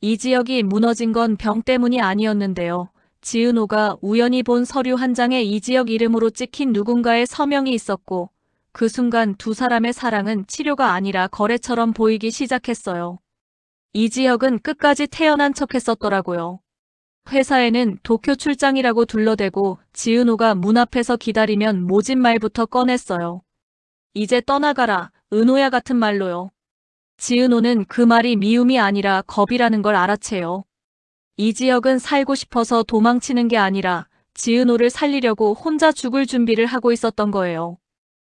이 지역이 무너진 건 병 때문이 아니었는데요. 지은호가 우연히 본 서류 한 장에 이 지역 이름으로 찍힌 누군가의 서명이 있었고, 그 순간 두 사람의 사랑은 치료가 아니라 거래처럼 보이기 시작했어요. 이 지역은 끝까지 태어난 척했었더라고요. 회사에는 도쿄 출장이라고 둘러대고 지은호가 문 앞에서 기다리면 모진 말부터 꺼냈어요. 이제 떠나가라, 은호야 같은 말로요. 지은호는 그 말이 미움이 아니라 겁이라는 걸 알아채요. 이 지역은 살고 싶어서 도망치는 게 아니라 지은호를 살리려고 혼자 죽을 준비를 하고 있었던 거예요.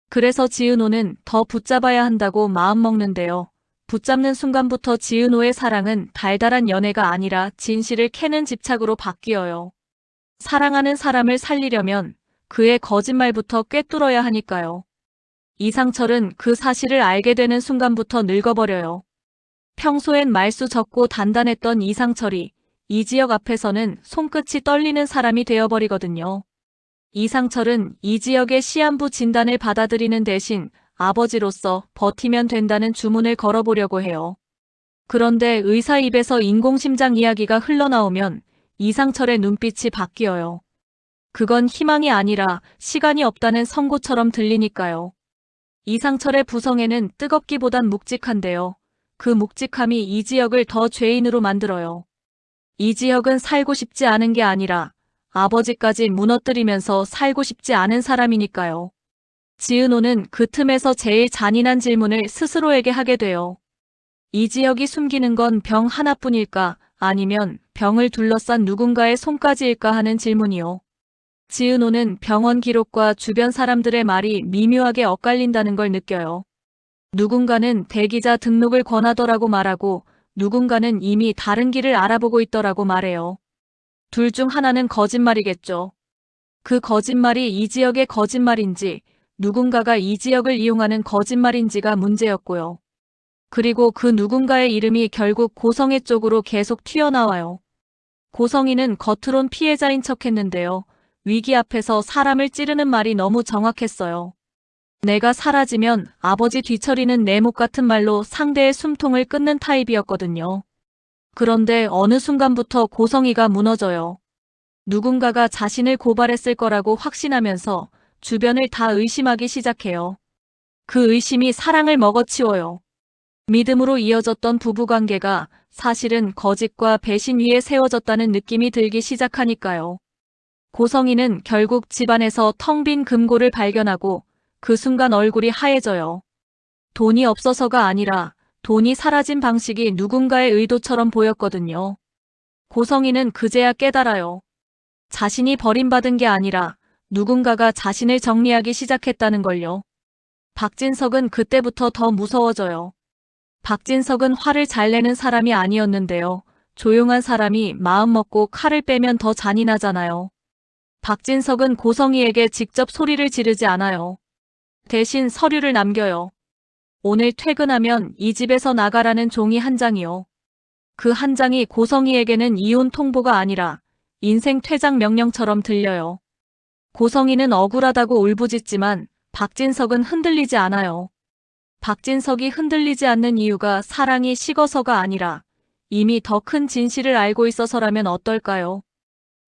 그래서 지은호는 더 붙잡아야 한다고 마음먹는데요. 붙잡는 순간부터 지은호의 사랑은 달달한 연애가 아니라 진실을 캐는 집착으로 바뀌어요. 사랑하는 사람을 살리려면 그의 거짓말부터 꿰뚫어야 하니까요. 이상철은 그 사실을 알게 되는 순간부터 늙어버려요. 평소엔 말수 적고 단단했던 이상철이 이 지역 앞에서는 손끝이 떨리는 사람이 되어버리거든요. 이상철은 이 지역의 시한부 진단을 받아들이는 대신 아버지로서 버티면 된다는 주문을 걸어보려고 해요. 그런데 의사 입에서 인공심장 이야기가 흘러나오면 이상철의 눈빛이 바뀌어요. 그건 희망이 아니라 시간이 없다는 선고처럼 들리니까요. 이상철의 부성애는 뜨겁기보단 묵직한데요. 그 묵직함이 이 지역을 더 죄인으로 만들어요. 이 지역은 살고 싶지 않은 게 아니라 아버지까지 무너뜨리면서 살고 싶지 않은 사람이니까요. 지은호는 그 틈에서 제일 잔인한 질문을 스스로에게 하게 돼요. 이 지역이 숨기는 건 병 하나뿐일까 아니면 병을 둘러싼 누군가의 손까지일까 하는 질문이요. 지은호는 병원 기록과 주변 사람들의 말이 미묘하게 엇갈린다는 걸 느껴요. 누군가는 대기자 등록을 권하더라고 말하고 누군가는 이미 다른 길을 알아보고 있더라고 말해요. 둘 중 하나는 거짓말이겠죠. 그 거짓말이 이 지역의 거짓말인지 누군가가 이 지역을 이용하는 거짓말인지가 문제였고요. 그리고 그 누군가의 이름이 결국 고성애 쪽으로 계속 튀어나와요. 고성이는 겉으론 피해자인 척했는데요. 위기 앞에서 사람을 찌르는 말이 너무 정확했어요. 내가 사라지면 아버지 뒤처리는 내 목 같은 말로 상대의 숨통을 끊는 타입이었거든요. 그런데 어느 순간부터 고성이가 무너져요. 누군가가 자신을 고발했을 거라고 확신하면서 주변을 다 의심하기 시작해요. 그 의심이 사랑을 먹어치워요. 믿음으로 이어졌던 부부관계가 사실은 거짓과 배신 위에 세워졌다는 느낌이 들기 시작하니까요. 고성이는 결국 집안에서 텅 빈 금고를 발견하고 그 순간 얼굴이 하얘져요. 돈이 없어서가 아니라 돈이 사라진 방식이 누군가의 의도처럼 보였거든요. 고성이는 그제야 깨달아요. 자신이 버림받은 게 아니라 누군가가 자신을 정리하기 시작했다는 걸요. 박진석은 그때부터 더 무서워져요. 박진석은 화를 잘 내는 사람이 아니었는데요. 조용한 사람이 마음 먹고 칼을 빼면 더 잔인하잖아요. 박진석은 고성이에게 직접 소리를 지르지 않아요. 대신 서류를 남겨요. 오늘 퇴근하면 이 집에서 나가라는 종이 한 장이요. 그 한 장이 고성이에게는 이혼 통보가 아니라 인생 퇴장 명령처럼 들려요. 고성이는 억울하다고 울부짖지만 박진석은 흔들리지 않아요. 박진석이 흔들리지 않는 이유가 사랑이 식어서가 아니라 이미 더 큰 진실을 알고 있어서라면 어떨까요?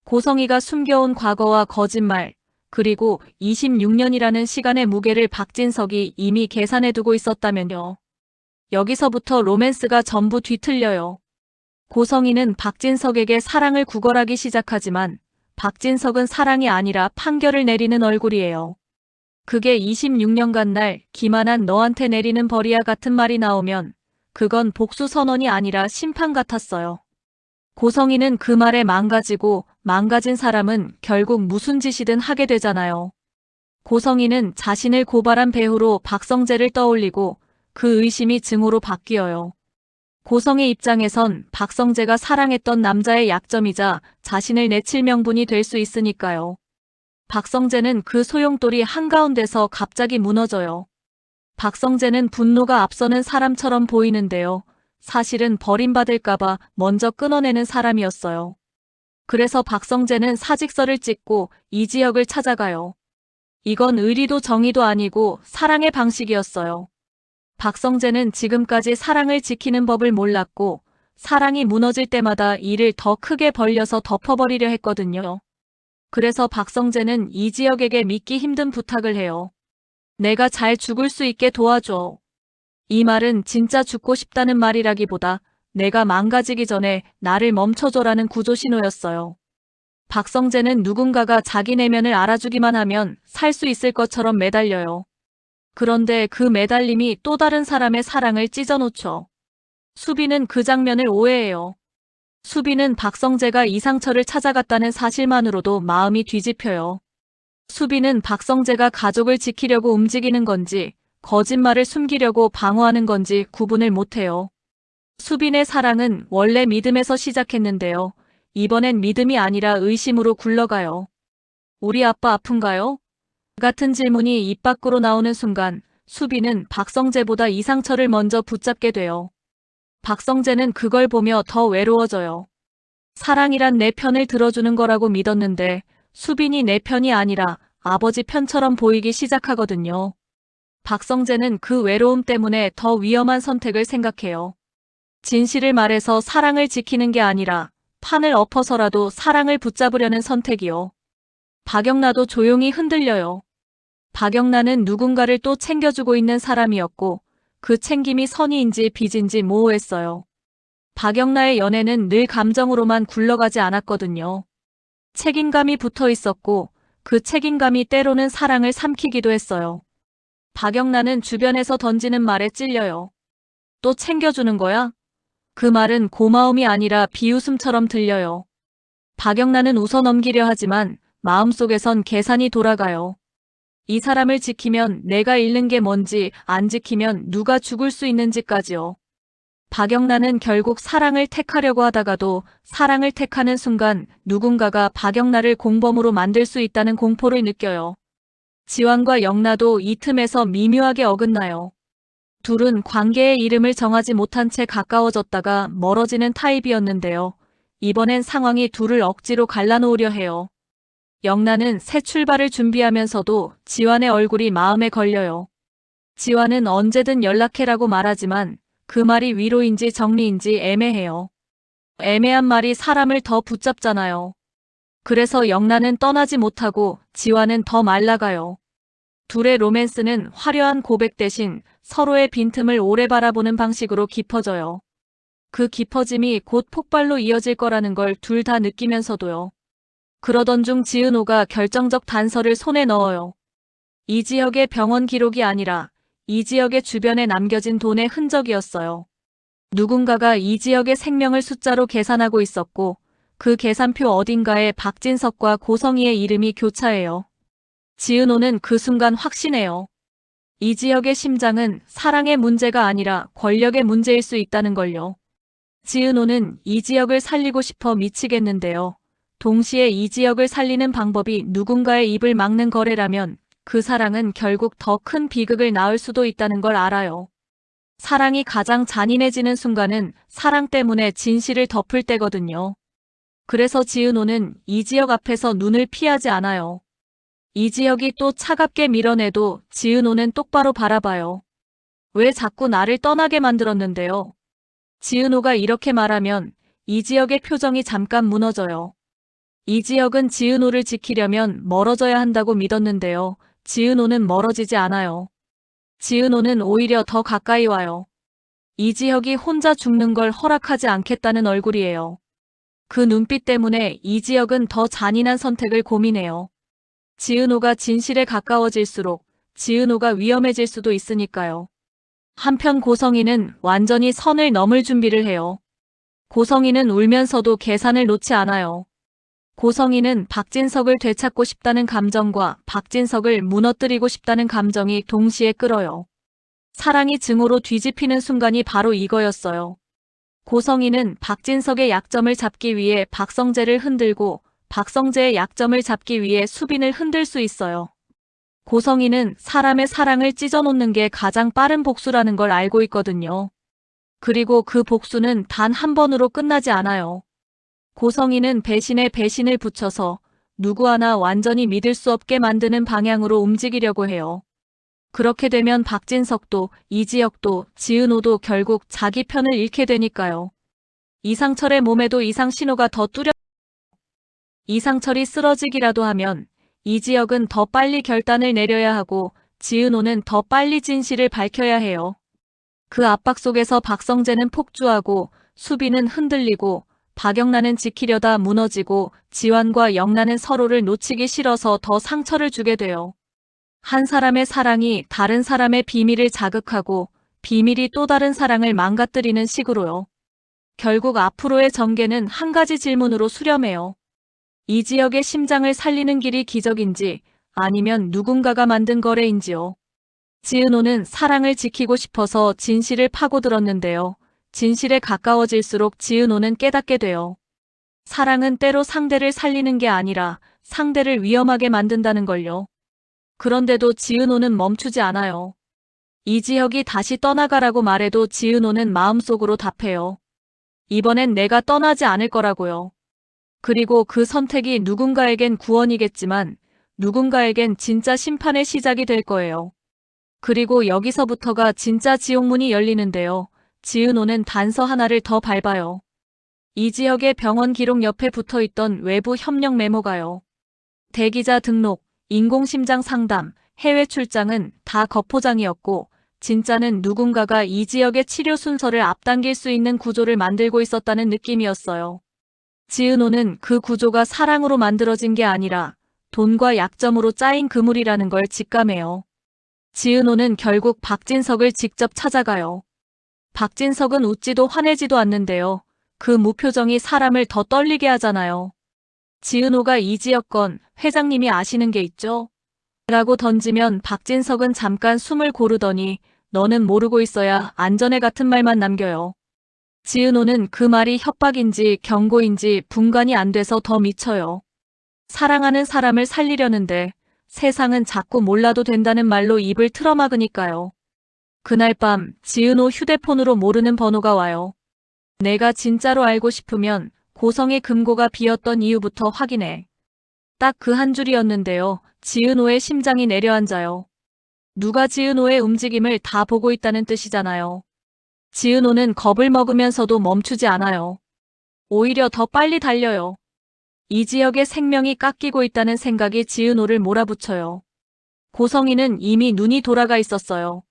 고성이가 숨겨온 과거와 거짓말, 그리고 26년이라는 시간의 무게를 박진석이 이미 계산해두고 있었다면요. 여기서부터 로맨스가 전부 뒤틀려요. 고성이는 박진석에게 사랑을 구걸하기 시작하지만 박진석은 사랑이 아니라 판결을 내리는 얼굴이에요. 그게 26년간 날 기만한 너한테 내리는 벌이야 같은 말이 나오면 그건 복수 선언이 아니라 심판 같았어요. 고성이는 그 말에 망가지고 망가진 사람은 결국 무슨 짓이든 하게 되잖아요. 고성이는 자신을 고발한 배후로 박성재를 떠올리고 그 의심이 증오로 바뀌어요. 고성의 입장에선 박성재가 사랑했던 남자의 약점이자 자신을 내칠 명분이 될 수 있으니까요. 박성재는 그 소용돌이 한가운데서 갑자기 무너져요. 박성재는 분노가 앞서는 사람처럼 보이는데요. 사실은 버림받을까봐 먼저 끊어내는 사람이었어요. 그래서 박성재는 사직서를 찍고 이 지역을 찾아가요. 이건 의리도 정의도 아니고 사랑의 방식이었어요. 박성재는 지금까지 사랑을 지키는 법을 몰랐고 사랑이 무너질 때마다 일을 더 크게 벌려서 덮어버리려 했거든요. 그래서 박성재는 이지혁에게 믿기 힘든 부탁을 해요. 내가 잘 죽을 수 있게 도와줘. 이 말은 진짜 죽고 싶다는 말이라기보다 내가 망가지기 전에 나를 멈춰줘라는 구조 신호였어요. 박성재는 누군가가 자기 내면을 알아주기만 하면 살 수 있을 것처럼 매달려요. 그런데 그 매달림이 또 다른 사람의 사랑을 찢어놓죠. 수빈은 그 장면을 오해해요. 수빈은 박성재가 이상철을 찾아갔다는 사실만으로도 마음이 뒤집혀요. 수빈은 박성재가 가족을 지키려고 움직이는 건지 거짓말을 숨기려고 방어하는 건지 구분을 못해요. 수빈의 사랑은 원래 믿음에서 시작했는데요. 이번엔 믿음이 아니라 의심으로 굴러가요. 우리 아빠 아픈가요? 같은 질문이 입 밖으로 나오는 순간 수빈은 박성재보다 이상철을 먼저 붙잡게 돼요. 박성재는 그걸 보며 더 외로워져요. 사랑이란 내 편을 들어주는 거라고 믿었는데 수빈이 내 편이 아니라 아버지 편처럼 보이기 시작하거든요. 박성재는 그 외로움 때문에 더 위험한 선택을 생각해요. 진실을 말해서 사랑을 지키는 게 아니라 판을 엎어서라도 사랑을 붙잡으려는 선택이요. 박영란도 조용히 흔들려요. 박영란은 누군가를 또 챙겨주고 있는 사람이었고 그 챙김이 선의인지 빚인지 모호했어요. 박영란의 연애는 늘 감정으로만 굴러가지 않았거든요. 책임감이 붙어 있었고 그 책임감이 때로는 사랑을 삼키기도 했어요. 박영란은 주변에서 던지는 말에 찔려요. 또 챙겨주는 거야? 그 말은 고마움이 아니라 비웃음처럼 들려요. 박영란은 웃어넘기려 하지만 마음속에선 계산이 돌아가요. 이 사람을 지키면 내가 잃는 게 뭔지, 안 지키면 누가 죽을 수 있는지까지요. 박영란은 결국 사랑을 택하려고 하다가도 사랑을 택하는 순간 누군가가 박영란을 공범으로 만들 수 있다는 공포를 느껴요. 지환과 영란도 이 틈에서 미묘하게 어긋나요. 둘은 관계의 이름을 정하지 못한 채 가까워졌다가 멀어지는 타입이었는데요. 이번엔 상황이 둘을 억지로 갈라놓으려 해요. 영란은 새 출발을 준비하면서도 지환의 얼굴이 마음에 걸려요. 지환은 언제든 연락해라고 말하지만 그 말이 위로인지 정리인지 애매해요. 애매한 말이 사람을 더 붙잡잖아요. 그래서 영란은 떠나지 못하고 지환은 더 말라가요. 둘의 로맨스는 화려한 고백 대신 서로의 빈틈을 오래 바라보는 방식으로 깊어져요. 그 깊어짐이 곧 폭발로 이어질 거라는 걸 둘 다 느끼면서도요. 그러던 중 지은호가 결정적 단서를 손에 넣어요. 이지혁의 병원 기록이 아니라 이지혁의 주변에 남겨진 돈의 흔적이었어요. 누군가가 이지혁의 생명을 숫자로 계산하고 있었고 그 계산표 어딘가에 박진석과 고성희의 이름이 교차해요. 지은호는 그 순간 확신해요. 이지혁의 심장은 사랑의 문제가 아니라 권력의 문제일 수 있다는 걸요. 지은호는 이지혁을 살리고 싶어 미치겠는데요. 동시에 이지혁을 살리는 방법이 누군가의 입을 막는 거래라면 그 사랑은 결국 더 큰 비극을 낳을 수도 있다는 걸 알아요. 사랑이 가장 잔인해지는 순간은 사랑 때문에 진실을 덮을 때거든요. 그래서 지은호는 이지혁 앞에서 눈을 피하지 않아요. 이지혁이 또 차갑게 밀어내도 지은호는 똑바로 바라봐요. 왜 자꾸 나를 떠나게 만들었는데요? 지은호가 이렇게 말하면 이지혁의 표정이 잠깐 무너져요. 이지혁은 지은호를 지키려면 멀어져야 한다고 믿었는데요. 지은호는 멀어지지 않아요. 지은호는 오히려 더 가까이 와요. 이지혁이 혼자 죽는 걸 허락하지 않겠다는 얼굴이에요. 그 눈빛 때문에 이지혁은 더 잔인한 선택을 고민해요. 지은호가 진실에 가까워질수록 지은호가 위험해질 수도 있으니까요. 한편 고성희는 완전히 선을 넘을 준비를 해요. 고성희는 울면서도 계산을 놓지 않아요. 고성희는 박진석을 되찾고 싶다는 감정과 박진석을 무너뜨리고 싶다는 감정이 동시에 끓어요. 사랑이 증오로 뒤집히는 순간이 바로 이거였어요. 고성희는 박진석의 약점을 잡기 위해 박성재를 흔들고 박성재의 약점을 잡기 위해 수빈을 흔들 수 있어요. 고성희는 사람의 사랑을 찢어놓는 게 가장 빠른 복수라는 걸 알고 있거든요. 그리고 그 복수는 단 한 번으로 끝나지 않아요. 고성희는 배신에 배신을 붙여서 누구 하나 완전히 믿을 수 없게 만드는 방향으로 움직이려고 해요. 그렇게 되면 박진석도 이지혁도 지은호도 결국 자기 편을 잃게 되니까요. 이상철의 몸에도 이상 신호가 더 뚜렷. 이상철이 쓰러지기라도 하면 이지혁은 더 빨리 결단을 내려야 하고 지은호는 더 빨리 진실을 밝혀야 해요. 그 압박 속에서 박성재는 폭주하고 수빈은 흔들리고 박영란은 지키려다 무너지고 지환과 영란은 서로를 놓치기 싫어서 더 상처를 주게 돼요. 한 사람의 사랑이 다른 사람의 비밀을 자극하고 비밀이 또 다른 사랑을 망가뜨리는 식으로요. 결국 앞으로의 전개는 한 가지 질문으로 수렴해요. 이지혁의 심장을 살리는 길이 기적인지 아니면 누군가가 만든 거래인지요. 지은호는 사랑을 지키고 싶어서 진실을 파고들었는데요. 진실에 가까워질수록 지은호는 깨닫게 돼요. 사랑은 때로 상대를 살리는 게 아니라 상대를 위험하게 만든다는 걸요. 그런데도 지은호는 멈추지 않아요. 이지혁이 다시 떠나가라고 말해도 지은호는 마음속으로 답해요. 이번엔 내가 떠나지 않을 거라고요. 그리고 그 선택이 누군가에겐 구원이겠지만 누군가에겐 진짜 심판의 시작이 될 거예요. 그리고 여기서부터가 진짜 지옥문이 열리는데요. 지은호는 단서 하나를 더 밟아요. 이지혁의 병원 기록 옆에 붙어있던 외부 협력 메모가요. 대기자 등록, 인공심장 상담, 해외 출장은 다 거포장이었고 진짜는 누군가가 이지혁의 치료 순서를 앞당길 수 있는 구조를 만들고 있었다는 느낌이었어요. 지은호는 그 구조가 사랑으로 만들어진 게 아니라 돈과 약점으로 짜인 그물이라는 걸 직감해요. 지은호는 결국 박진석을 직접 찾아가요. 박진석은 웃지도 화내지도 않는데요. 그 무표정이 사람을 더 떨리게 하잖아요. 지은호가 이지혁 건 회장님이 아시는 게 있죠? 라고 던지면 박진석은 잠깐 숨을 고르더니 너는 모르고 있어야 안전해 같은 말만 남겨요. 지은호는 그 말이 협박인지 경고인지 분간이 안 돼서 더 미쳐요. 사랑하는 사람을 살리려는데 세상은 자꾸 몰라도 된다는 말로 입을 틀어막으니까요. 그날 밤 지은호 휴대폰으로 모르는 번호가 와요. 내가 진짜로 알고 싶으면 고성의 금고가 비었던 이유부터 확인해. 딱 그 한 줄이었는데요. 지은호의 심장이 내려앉아요. 누가 지은호의 움직임을 다 보고 있다는 뜻이잖아요. 지은호는 겁을 먹으면서도 멈추지 않아요. 오히려 더 빨리 달려요. 이지혁의 생명이 깎이고 있다는 생각이 지은호를 몰아붙여요. 고성이는 이미 눈이 돌아가 있었어요.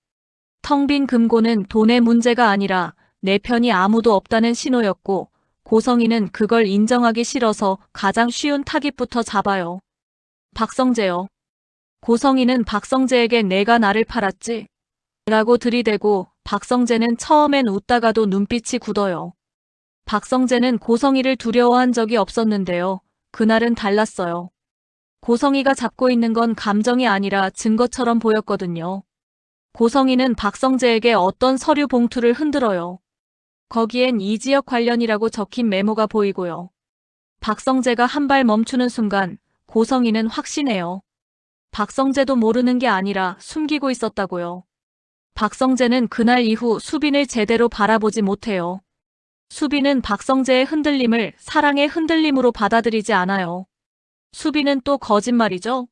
텅 빈 금고는 돈의 문제가 아니라 내 편이 아무도 없다는 신호였고 고성이는 그걸 인정하기 싫어서 가장 쉬운 타깃부터 잡아요. 박성재요. 고성이는 박성재에게 내가 나를 팔았지? 라고 들이대고 박성재는 처음엔 웃다가도 눈빛이 굳어요. 박성재는 고성이를 두려워한 적이 없었는데요. 그날은 달랐어요. 고성이가 잡고 있는 건 감정이 아니라 증거처럼 보였거든요. 고성이는 박성재에게 어떤 서류 봉투를 흔들어요. 거기엔 이지혁 관련이라고 적힌 메모가 보이고요. 박성재가 한 발 멈추는 순간 고성이는 확신해요. 박성재도 모르는 게 아니라 숨기고 있었다고요. 박성재는 그날 이후 수빈을 제대로 바라보지 못해요. 수빈은 박성재의 흔들림을 사랑의 흔들림으로 받아들이지 않아요. 수빈은 또 거짓말이죠?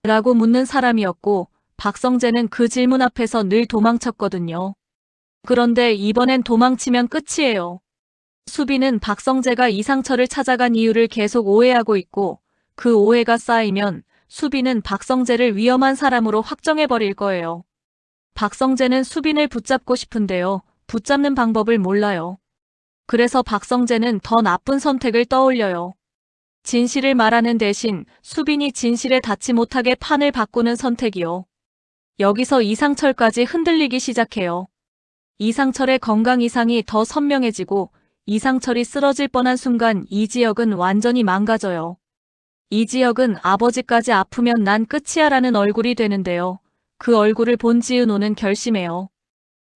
라고 묻는 사람이었고 박성재는 그 질문 앞에서 늘 도망쳤거든요. 그런데 이번엔 도망치면 끝이에요. 수빈은 박성재가 이상철을 찾아간 이유를 계속 오해하고 있고 그 오해가 쌓이면 수빈은 박성재를 위험한 사람으로 확정해버릴 거예요. 박성재는 수빈을 붙잡고 싶은데요. 붙잡는 방법을 몰라요. 그래서 박성재는 더 나쁜 선택을 떠올려요. 진실을 말하는 대신 수빈이 진실에 닿지 못하게 판을 바꾸는 선택이요. 여기서 이상철까지 흔들리기 시작해요. 이상철의 건강 이상이 더 선명해지고 이상철이 쓰러질 뻔한 순간 이지혁은 완전히 망가져요. 이지혁은 아버지까지 아프면 난 끝이야 라는 얼굴이 되는데요. 그 얼굴을 본 지은호는 결심해요.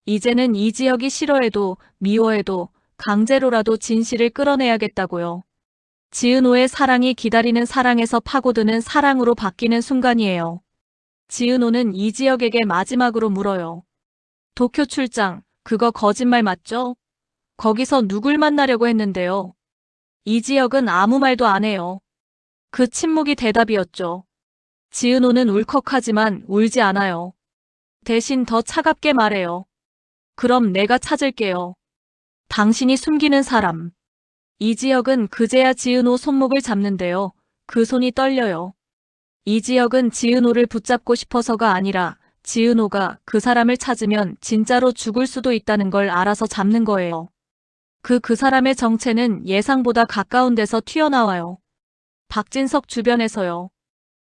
이제는 이지혁이 싫어해도 미워해도 강제로라도 진실을 끌어내야겠다고요. 지은호의 사랑이 기다리는 사랑에서 파고드는 사랑으로 바뀌는 순간이에요. 지은호는 이지혁에게 마지막으로 물어요. 도쿄 출장, 그거 거짓말 맞죠? 거기서 누굴 만나려고 했는데요. 이지혁은 아무 말도 안 해요. 그 침묵이 대답이었죠. 지은호는 울컥하지만 울지 않아요. 대신 더 차갑게 말해요. 그럼 내가 찾을게요. 당신이 숨기는 사람. 이지혁은 그제야 지은호 손목을 잡는데요. 그 손이 떨려요. 이지혁은 지은호를 붙잡고 싶어서가 아니라 지은호가 그 사람을 찾으면 진짜로 죽을 수도 있다는 걸 알아서 잡는 거예요. 그 사람의 정체는 예상보다 가까운 데서 튀어나와요. 박진석 주변에서요.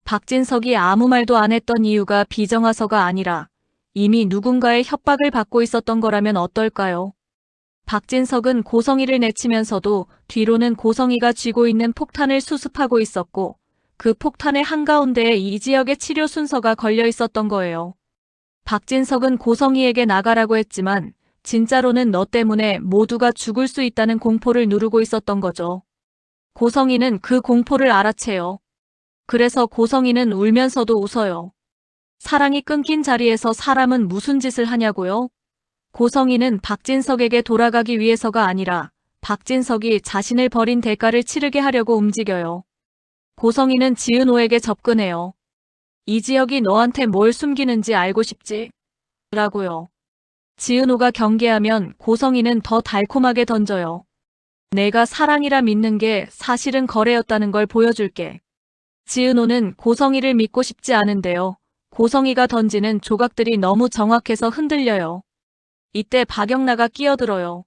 박진석이 아무 말도 안 했던 이유가 비정하서가 아니라 이미 누군가의 협박을 받고 있었던 거라면 어떨까요? 박진석은 고성이를 내치면서도 뒤로는 고성이가 쥐고 있는 폭탄을 수습하고 있었고 그 폭탄의 한가운데에 이지혁의 치료 순서가 걸려 있었던 거예요. 박진석은 고성이에게 나가라고 했지만 진짜로는 너 때문에 모두가 죽을 수 있다는 공포를 누르고 있었던 거죠. 고성이는 그 공포를 알아채요. 그래서 고성이는 울면서도 웃어요. 사랑이 끊긴 자리에서 사람은 무슨 짓을 하냐고요? 고성이는 박진석에게 돌아가기 위해서가 아니라 박진석이 자신을 버린 대가를 치르게 하려고 움직여요. 고성이는 지은호에게 접근해요. 이지혁이 너한테 뭘 숨기는지 알고 싶지? 라고요. 지은호가 경계하면 고성이는 더 달콤하게 던져요. 내가 사랑이라 믿는 게 사실은 거래였다는 걸 보여줄게. 지은호는 고성이를 믿고 싶지 않은데요. 고성이가 던지는 조각들이 너무 정확해서 흔들려요. 이때 박영나가 끼어들어요.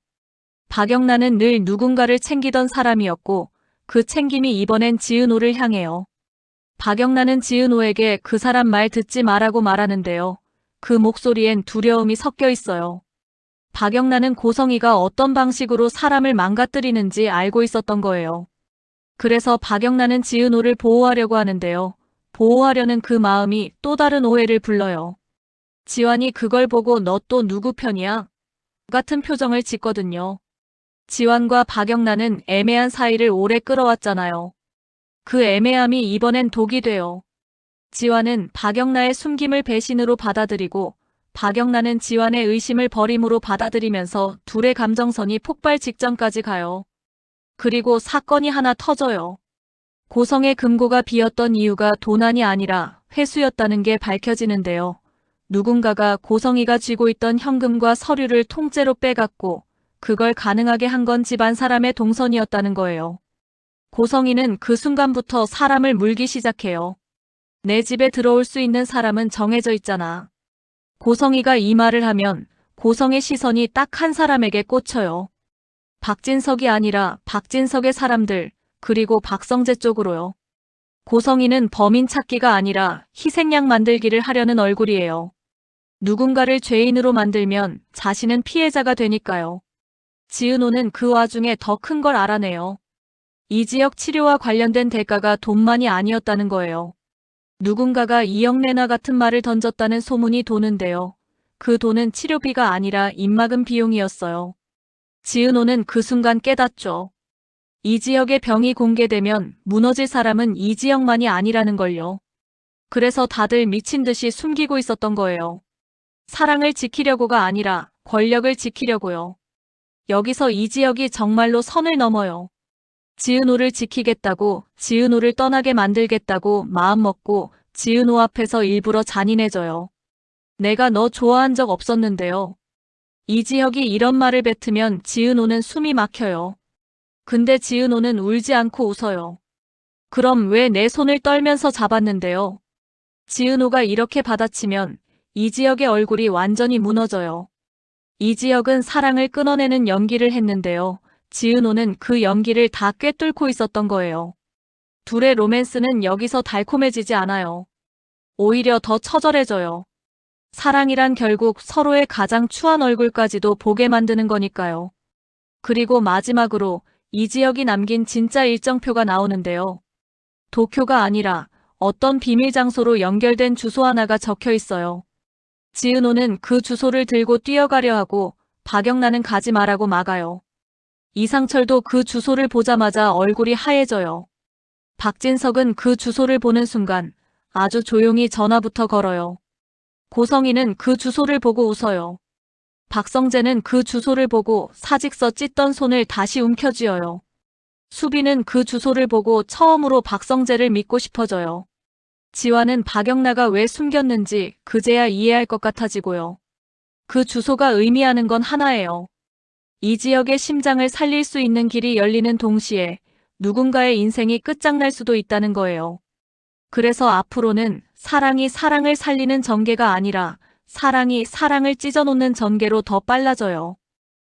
박영나는 늘 누군가를 챙기던 사람이었고 그 챙김이 이번엔 지은호를 향해요. 박영나는 지은호에게 그 사람 말 듣지 말라고 말하는데요. 그 목소리엔 두려움이 섞여 있어요. 박영나는 고성이가 어떤 방식으로 사람을 망가뜨리는지 알고 있었던 거예요. 그래서 박영나는 지은호를 보호하려고 하는데요. 보호하려는 그 마음이 또 다른 오해를 불러요. 지환이 그걸 보고 너 또 누구 편이야? 같은 표정을 짓거든요. 지환과 박영나는 애매한 사이를 오래 끌어왔잖아요. 그 애매함이 이번엔 독이 돼요. 지환은 박영나의 숨김을 배신으로 받아들이고 박영나는 지환의 의심을 버림으로 받아들이면서 둘의 감정선이 폭발 직전까지 가요. 그리고 사건이 하나 터져요. 고성의 금고가 비었던 이유가 도난이 아니라 회수였다는 게 밝혀지는데요. 누군가가 고성이가 쥐고 있던 현금과 서류를 통째로 빼갔고 그걸 가능하게 한 건 집안 사람의 동선이었다는 거예요. 고성이는 그 순간부터 사람을 물기 시작해요. 내 집에 들어올 수 있는 사람은 정해져 있잖아. 고성이가 이 말을 하면 고성의 시선이 딱 한 사람에게 꽂혀요. 박진석이 아니라 박진석의 사람들, 그리고 박성재 쪽으로요. 고성이는 범인 찾기가 아니라 희생양 만들기를 하려는 얼굴이에요. 누군가를 죄인으로 만들면 자신은 피해자가 되니까요. 지은호는 그 와중에 더 큰 걸 알아내요. 이지혁 치료와 관련된 대가가 돈만이 아니었다는 거예요. 누군가가 이영래나 같은 말을 던졌다는 소문이 도는데요. 그 돈은 치료비가 아니라 입막음 비용이었어요. 지은호는 그 순간 깨닫죠. 이지혁의 병이 공개되면 무너질 사람은 이지혁만이 아니라는 걸요. 그래서 다들 미친 듯이 숨기고 있었던 거예요. 사랑을 지키려고가 아니라 권력을 지키려고요. 여기서 이지혁이 정말로 선을 넘어요. 지은호를 지키겠다고, 지은호를 떠나게 만들겠다고 마음먹고 지은호 앞에서 일부러 잔인해져요. 내가 너 좋아한 적 없었는데요. 이지혁이 이런 말을 뱉으면 지은호는 숨이 막혀요. 근데 지은호는 울지 않고 웃어요. 그럼 왜 내 손을 떨면서 잡았는데요? 지은호가 이렇게 받아치면 이지혁의 얼굴이 완전히 무너져요. 이지혁은 사랑을 끊어내는 연기를 했는데요. 지은호는 그 연기를 다 꿰뚫고 있었던 거예요. 둘의 로맨스는 여기서 달콤해지지 않아요. 오히려 더 처절해져요. 사랑이란 결국 서로의 가장 추한 얼굴까지도 보게 만드는 거니까요. 그리고 마지막으로 이지혁이 남긴 진짜 일정표가 나오는데요. 도쿄가 아니라 어떤 비밀 장소로 연결된 주소 하나가 적혀 있어요. 지은호는 그 주소를 들고 뛰어가려 하고 박영나는 가지 말라고 막아요. 이상철도 그 주소를 보자마자 얼굴이 하얘져요. 박진석은 그 주소를 보는 순간 아주 조용히 전화부터 걸어요. 고성이는 그 주소를 보고 웃어요. 박성재는 그 주소를 보고 사직서 찢던 손을 다시 움켜쥐어요. 수비는 그 주소를 보고 처음으로 박성재를 믿고 싶어져요. 지환은 박영나가 왜 숨겼는지 그제야 이해할 것 같아지고요. 그 주소가 의미하는 건 하나예요. 이 지역의 심장을 살릴 수 있는 길이 열리는 동시에 누군가의 인생이 끝장날 수도 있다는 거예요. 그래서 앞으로는 사랑이 사랑을 살리는 전개가 아니라 사랑이 사랑을 찢어놓는 전개로 더 빨라져요.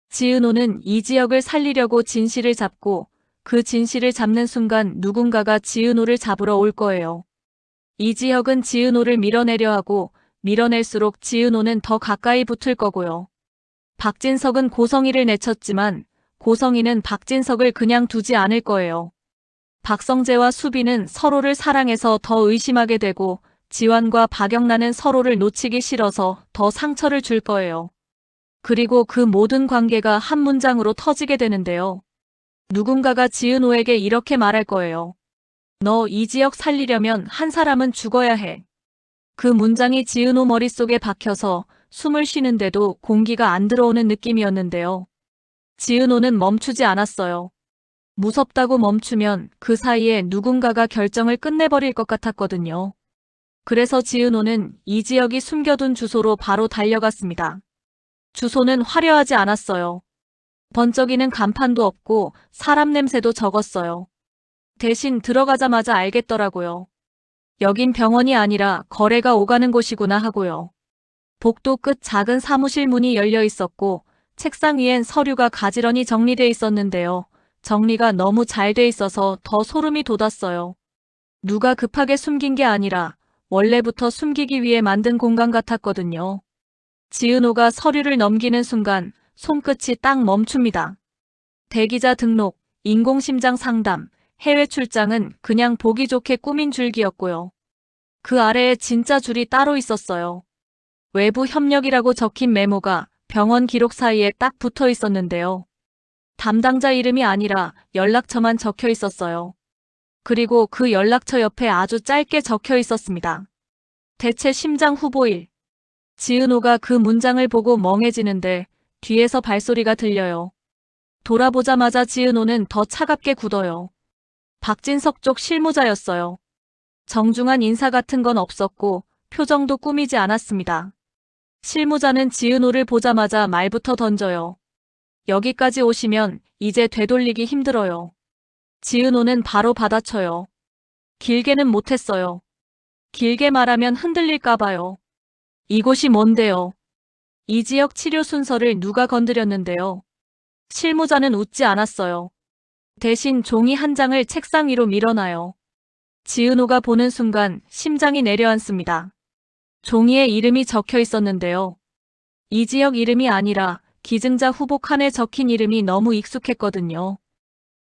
지은호는 이 지역을 살리려고 진실을 잡고 그 진실을 잡는 순간 누군가가 지은호를 잡으러 올 거예요. 이 지역은 지은호를 밀어내려 하고 밀어낼수록 지은호는 더 가까이 붙을 거고요. 박진석은 고성희를 내쳤지만 고성희는 박진석을 그냥 두지 않을 거예요. 박성재와 수빈은 서로를 사랑해서 더 의심하게 되고 지환과 박영란은 서로를 놓치기 싫어서 더 상처를 줄 거예요. 그리고 그 모든 관계가 한 문장으로 터지게 되는데요. 누군가가 지은호에게 이렇게 말할 거예요. 너 이 지역 살리려면 한 사람은 죽어야 해. 그 문장이 지은호 머릿속에 박혀서 숨을 쉬는데도 공기가 안 들어오는 느낌이었는데요. 지은호는 멈추지 않았어요. 무섭다고 멈추면 그 사이에 누군가가 결정을 끝내버릴 것 같았거든요. 그래서 지은호는 이 지역이 숨겨둔 주소로 바로 달려갔습니다. 주소는 화려하지 않았어요. 번쩍이는 간판도 없고 사람 냄새도 적었어요. 대신 들어가자마자 알겠더라고요. 여긴 병원이 아니라 거래가 오가는 곳이구나 하고요. 복도 끝 작은 사무실 문이 열려 있었고 책상 위엔 서류가 가지런히 정리돼 있었는데요. 정리가 너무 잘 돼 있어서 더 소름이 돋았어요. 누가 급하게 숨긴 게 아니라 원래부터 숨기기 위해 만든 공간 같았거든요. 지은호가 서류를 넘기는 순간 손끝이 딱 멈춥니다. 대기자 등록, 인공심장 상담, 해외 출장은 그냥 보기 좋게 꾸민 줄기였고요. 그 아래에 진짜 줄이 따로 있었어요. 외부 협력이라고 적힌 메모가 병원 기록 사이에 딱 붙어 있었는데요. 담당자 이름이 아니라 연락처만 적혀 있었어요. 그리고 그 연락처 옆에 아주 짧게 적혀 있었습니다. 대체 심장 후보일. 지은호가 그 문장을 보고 멍해지는데 뒤에서 발소리가 들려요. 돌아보자마자 지은호는 더 차갑게 굳어요. 박진석 쪽 실무자였어요. 정중한 인사 같은 건 없었고 표정도 꾸미지 않았습니다. 실무자는 지은호를 보자마자 말부터 던져요. 여기까지 오시면 이제 되돌리기 힘들어요. 지은호는 바로 받아쳐요. 길게는 못했어요. 길게 말하면 흔들릴까봐요. 이곳이 뭔데요? 이 지역 치료 순서를 누가 건드렸는데요? 실무자는 웃지 않았어요. 대신 종이 한 장을 책상 위로 밀어놔요. 지은호가 보는 순간 심장이 내려앉습니다. 종이에 이름이 적혀 있었는데요. 이 지역 이름이 아니라 기증자 후보 칸에 적힌 이름이 너무 익숙했거든요.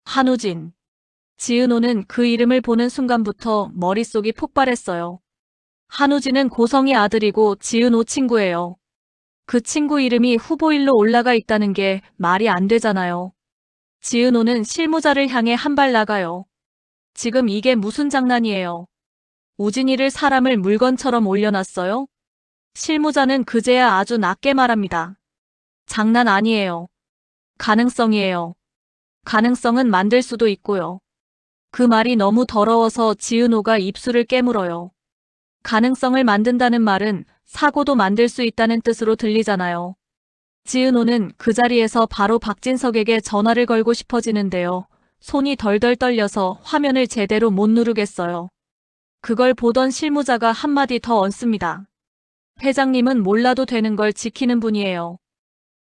한우진. 지은호는 그 이름을 보는 순간부터 머릿속이 폭발했어요. 한우진은 고성희 아들이고 지은호 친구예요. 그 친구 이름이 후보일로 올라가 있다는 게 말이 안 되잖아요. 지은호는 실무자를 향해 한 발 나가요. 지금 이게 무슨 장난이에요? 우진이를 사람을 물건처럼 올려놨어요? 실무자는 그제야 아주 낮게 말합니다. 장난 아니에요. 가능성이에요. 가능성은 만들 수도 있고요. 그 말이 너무 더러워서 지은호가 입술을 깨물어요. 가능성을 만든다는 말은 사고도 만들 수 있다는 뜻으로 들리잖아요. 지은호는 그 자리에서 바로 박진석에게 전화를 걸고 싶어지는데요. 손이 덜덜 떨려서 화면을 제대로 못 누르겠어요. 그걸 보던 실무자가 한마디 더 얹습니다. 회장님은 몰라도 되는 걸 지키는 분이에요.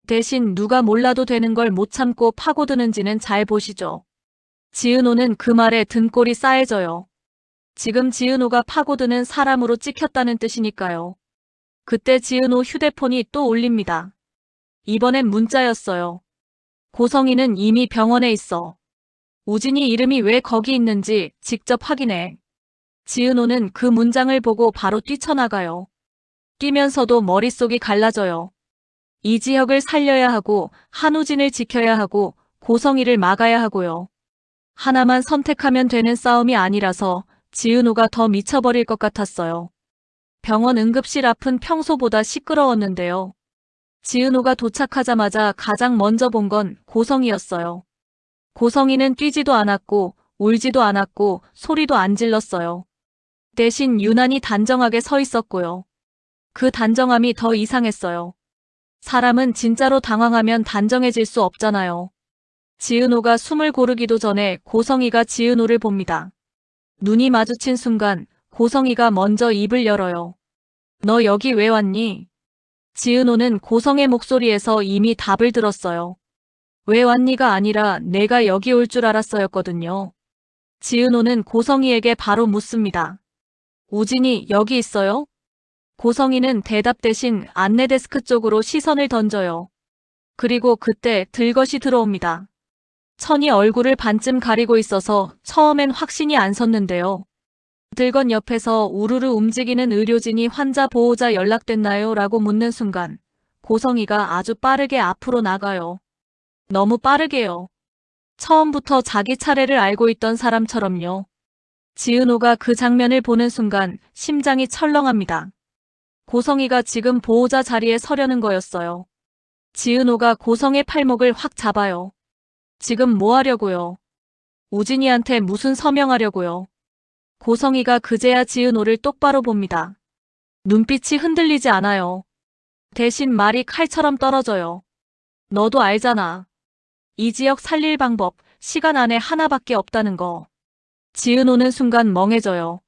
대신 누가 몰라도 되는 걸 못 참고 파고드는지는 잘 보시죠. 지은호는 그 말에 등골이 싸해져요. 지금 지은호가 파고드는 사람으로 찍혔다는 뜻이니까요. 그때 지은호 휴대폰이 또 울립니다. 이번엔 문자였어요. 고성희는 이미 병원에 있어. 우진이 이름이 왜 거기 있는지 직접 확인해. 지은호는 그 문장을 보고 바로 뛰쳐나가요. 뛰면서도 머릿속이 갈라져요. 이 지역을 살려야 하고 한우진을 지켜야 하고 고성희를 막아야 하고요. 하나만 선택하면 되는 싸움이 아니라서 지은호가 더 미쳐버릴 것 같았어요. 병원 응급실 앞은 평소보다 시끄러웠는데요. 지은호가 도착하자마자 가장 먼저 본 건 고성희였어요. 고성희는 뛰지도 않았고 울지도 않았고 소리도 안 질렀어요. 대신 유난히 단정하게 서 있었고요. 그 단정함이 더 이상했어요. 사람은 진짜로 당황하면 단정해질 수 없잖아요. 지은호가 숨을 고르기도 전에 고성희가 지은호를 봅니다. 눈이 마주친 순간 고성희가 먼저 입을 열어요. 너 여기 왜 왔니? 지은호는 고성의 목소리에서 이미 답을 들었어요. 왜 왔니가 아니라 내가 여기 올 줄 알았어였거든요. 지은호는 고성희에게 바로 묻습니다. 우진이 여기 있어요? 고성희는 대답 대신 안내 데스크 쪽으로 시선을 던져요. 그리고 그때 들것이 들어옵니다. 천이 얼굴을 반쯤 가리고 있어서 처음엔 확신이 안 섰는데요. 들건 옆에서 우르르 움직이는 의료진이 환자 보호자 연락됐나요? 라고 묻는 순간 고성희가 아주 빠르게 앞으로 나가요. 너무 빠르게요. 처음부터 자기 차례를 알고 있던 사람처럼요. 지은호가 그 장면을 보는 순간 심장이 철렁합니다. 고성희가 지금 보호자 자리에 서려는 거였어요. 지은호가 고성의 팔목을 확 잡아요. 지금 뭐 하려고요? 우진이한테 무슨 서명하려고요? 고성희가 그제야 지은호를 똑바로 봅니다. 눈빛이 흔들리지 않아요. 대신 말이 칼처럼 떨어져요. 너도 알잖아. 이 지역 살릴 방법, 시간 안에 하나밖에 없다는 거. 지은호는 순간 멍해져요.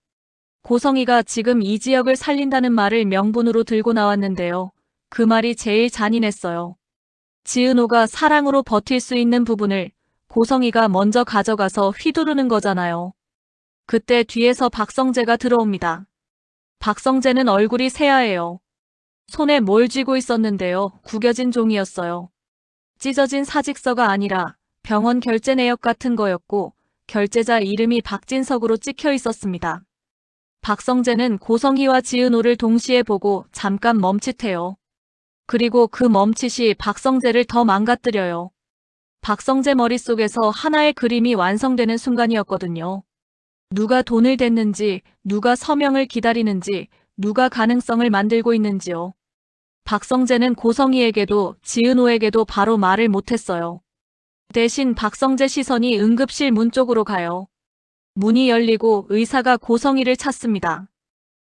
고성희가 지금 이 지역을 살린다는 말을 명분으로 들고 나왔는데요. 그 말이 제일 잔인했어요. 지은호가 사랑으로 버틸 수 있는 부분을 고성희가 먼저 가져가서 휘두르는 거잖아요. 그때 뒤에서 박성재가 들어옵니다. 박성재는 얼굴이 새하얘요. 손에 뭘 쥐고 있었는데요. 구겨진 종이였어요. 찢어진 사직서가 아니라 병원 결제 내역 같은 거였고 결제자 이름이 박진석으로 찍혀 있었습니다. 박성재는 고성희와 지은호를 동시에 보고 잠깐 멈칫해요. 그리고 그 멈칫이 박성재를 더 망가뜨려요. 박성재 머릿속에서 하나의 그림이 완성되는 순간이었거든요. 누가 돈을 댔는지, 누가 서명을 기다리는지, 누가 가능성을 만들고 있는지요. 박성재는 고성희에게도 지은호에게도 바로 말을 못했어요. 대신 박성재 시선이 응급실 문 쪽으로 가요. 문이 열리고 의사가 고성희를 찾습니다.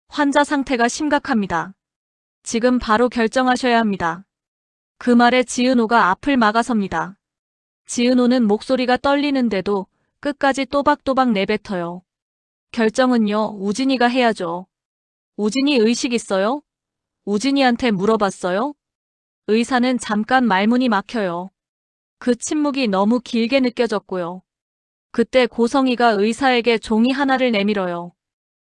환자 상태가 심각합니다. 지금 바로 결정하셔야 합니다. 그 말에 지은호가 앞을 막아섭니다. 지은호는 목소리가 떨리는데도 끝까지 또박또박 내뱉어요. 결정은요, 우진이가 해야죠. 우진이 의식 있어요? 우진이한테 물어봤어요? 의사는 잠깐 말문이 막혀요. 그 침묵이 너무 길게 느껴졌고요. 그때 고성희가 의사에게 종이 하나를 내밀어요.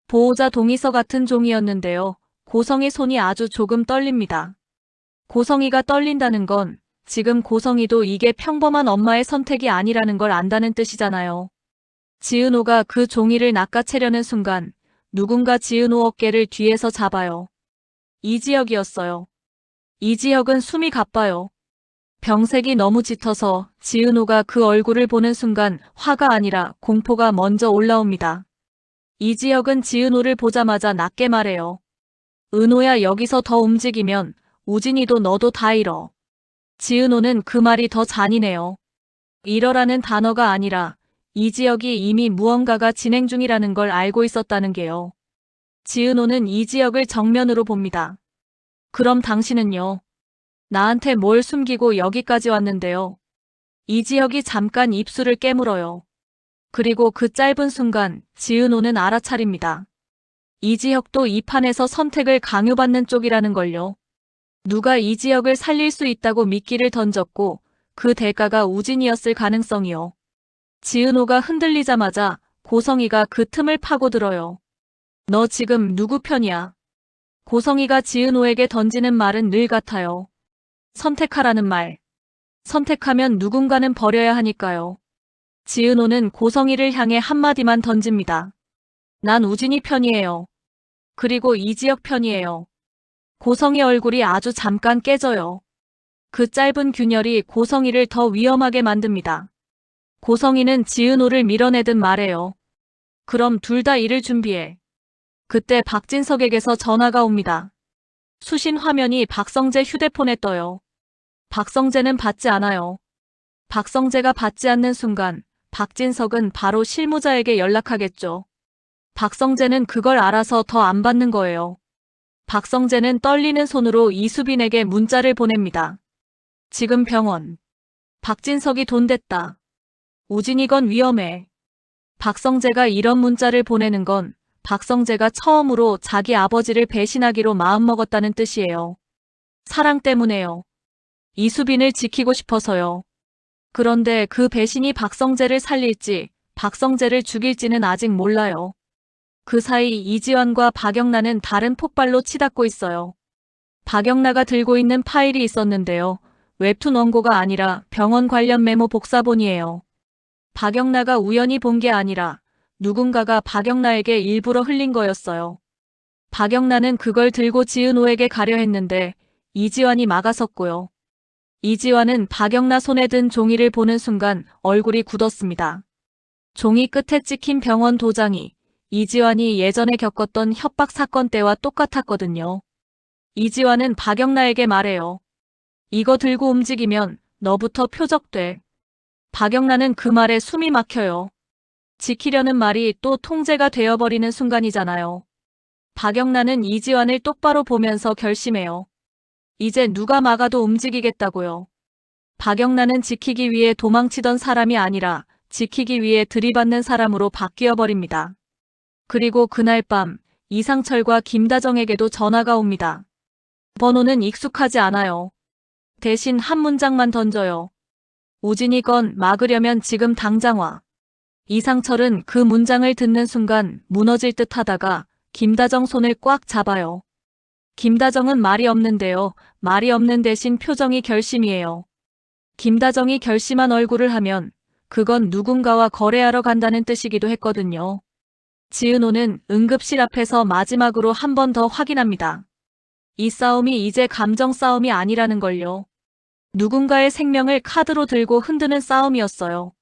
보호자 동의서 같은 종이였는데요. 고성희 손이 아주 조금 떨립니다. 고성희가 떨린다는 건 지금 고성희도 이게 평범한 엄마의 선택이 아니라는 걸 안다는 뜻이잖아요. 지은호가 그 종이를 낚아채려는 순간 누군가 지은호 어깨를 뒤에서 잡아요. 이지혁이었어요. 이지혁은 숨이 가빠요. 병색이 너무 짙어서 지은호가 그 얼굴을 보는 순간 화가 아니라 공포가 먼저 올라옵니다. 이지혁은 지은호를 보자마자 낮게 말해요. 은호야, 여기서 더 움직이면 우진이도 너도 다 잃어. 지은호는 그 말이 더 잔인해요. 잃어라는 단어가 아니라 이지혁이 이미 무언가가 진행 중이라는 걸 알고 있었다는 게요. 지은호는 이지혁을 정면으로 봅니다. 그럼 당신은요? 나한테 뭘 숨기고 여기까지 왔는데요. 이지혁이 잠깐 입술을 깨물어요. 그리고 그 짧은 순간 지은호는 알아차립니다. 이지혁도 이 판에서 선택을 강요받는 쪽이라는 걸요. 누가 이지혁을 살릴 수 있다고 미끼를 던졌고 그 대가가 우진이었을 가능성이요. 지은호가 흔들리자마자 고성희가 그 틈을 파고들어요. 너 지금 누구 편이야? 고성희가 지은호에게 던지는 말은 늘 같아요. 선택하라는 말. 선택하면 누군가는 버려야 하니까요. 지은호는 고성희를 향해 한마디만 던집니다. 난 우진이 편이에요. 그리고 이지혁 편이에요. 고성희 얼굴이 아주 잠깐 깨져요. 그 짧은 균열이 고성희를 더 위험하게 만듭니다. 고성희는 지은호를 밀어내듯 말해요. 그럼 둘 다 일을 준비해. 그때 박진석에게서 전화가 옵니다. 수신 화면이 박성재 휴대폰에 떠요. 박성재는 받지 않아요. 박성재가 받지 않는 순간 박진석은 바로 실무자에게 연락하겠죠. 박성재는 그걸 알아서 더 안 받는 거예요. 박성재는 떨리는 손으로 이수빈에게 문자를 보냅니다. 지금 병원. 박진석이 돈 댔다. 우진이 건 위험해. 박성재가 이런 문자를 보내는 건 박성재가 처음으로 자기 아버지를 배신하기로 마음먹었다는 뜻이에요. 사랑 때문에요. 이수빈을 지키고 싶어서요. 그런데 그 배신이 박성재를 살릴지 박성재를 죽일지는 아직 몰라요. 그 사이 이지환과 박영란은 다른 폭발로 치닫고 있어요. 박영란가 들고 있는 파일이 있었는데요. 웹툰 원고가 아니라 병원 관련 메모 복사본이에요. 박영란가 우연히 본 게 아니라 누군가가 박영란에게 일부러 흘린 거였어요. 박영란은 그걸 들고 지은호에게 가려 했는데 이지환이 막아섰고요. 이지환은 박영란 손에 든 종이를 보는 순간 얼굴이 굳었습니다. 종이 끝에 찍힌 병원 도장이 이지환이 예전에 겪었던 협박 사건 때와 똑같았거든요. 이지환은 박영란에게 말해요. 이거 들고 움직이면 너부터 표적돼. 박영란은 그 말에 숨이 막혀요. 지키려는 말이 또 통제가 되어버리는 순간이잖아요. 박영란은 이지환을 똑바로 보면서 결심해요. 이제 누가 막아도 움직이겠다고요. 박영란은 지키기 위해 도망치던 사람이 아니라 지키기 위해 들이받는 사람으로 바뀌어버립니다. 그리고 그날 밤 이상철과 김다정에게도 전화가 옵니다. 번호는 익숙하지 않아요. 대신 한 문장만 던져요. 우진이 건 막으려면 지금 당장 와. 이상철은 그 문장을 듣는 순간 무너질 듯 하다가 김다정 손을 꽉 잡아요. 김다정은 말이 없는데요. 말이 없는 대신 표정이 결심이에요. 김다정이 결심한 얼굴을 하면 그건 누군가와 거래하러 간다는 뜻이기도 했거든요. 지은호는 응급실 앞에서 마지막으로 한 번 더 확인합니다. 이 싸움이 이제 감정 싸움이 아니라는 걸요. 누군가의 생명을 카드로 들고 흔드는 싸움이었어요.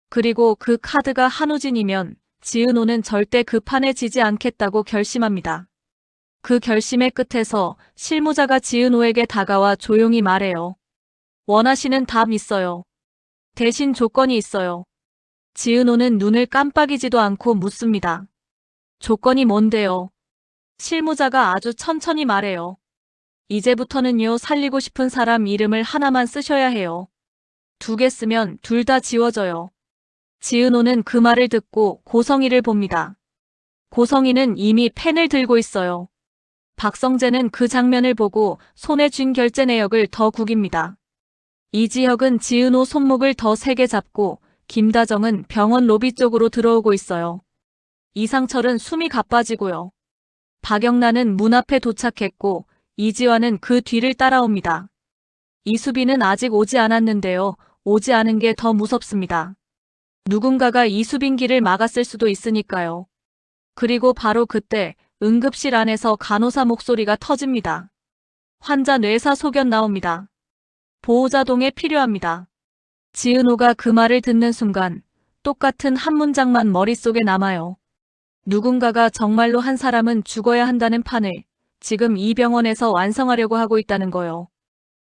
그리고 그 카드가 한우진이면 지은호는 절대 그 판에 지지 않겠다고 결심합니다. 그 결심의 끝에서 실무자가 지은호에게 다가와 조용히 말해요. 원하시는 답 있어요. 대신 조건이 있어요. 지은호는 눈을 깜빡이지도 않고 묻습니다. 조건이 뭔데요? 실무자가 아주 천천히 말해요. 이제부터는요, 살리고 싶은 사람 이름을 하나만 쓰셔야 해요. 2개 쓰면 둘 다 지워져요. 지은호는 그 말을 듣고 고성희를 봅니다. 고성희는 이미 펜을 들고 있어요. 박성재는 그 장면을 보고 손에 쥔 결제 내역을 더 구깁니다. 이지혁은 지은호 손목을 더 세게 잡고 김다정은 병원 로비 쪽으로 들어오고 있어요. 이상철은 숨이 가빠지고요. 박영란은 문 앞에 도착했고 이지환은 그 뒤를 따라옵니다. 이수빈은 아직 오지 않았는데요. 오지 않은 게 더 무섭습니다. 누군가가 이수빈 길을 막았을 수도 있으니까요. 그리고 바로 그때 응급실 안에서 간호사 목소리가 터집니다. 환자 뇌사 소견 나옵니다. 보호자 동에 필요합니다. 지은호가 그 말을 듣는 순간 똑같은 한 문장만 머릿속에 남아요. 누군가가 정말로 한 사람은 죽어야 한다는 판을 지금 이 병원에서 완성하려고 하고 있다는 거요.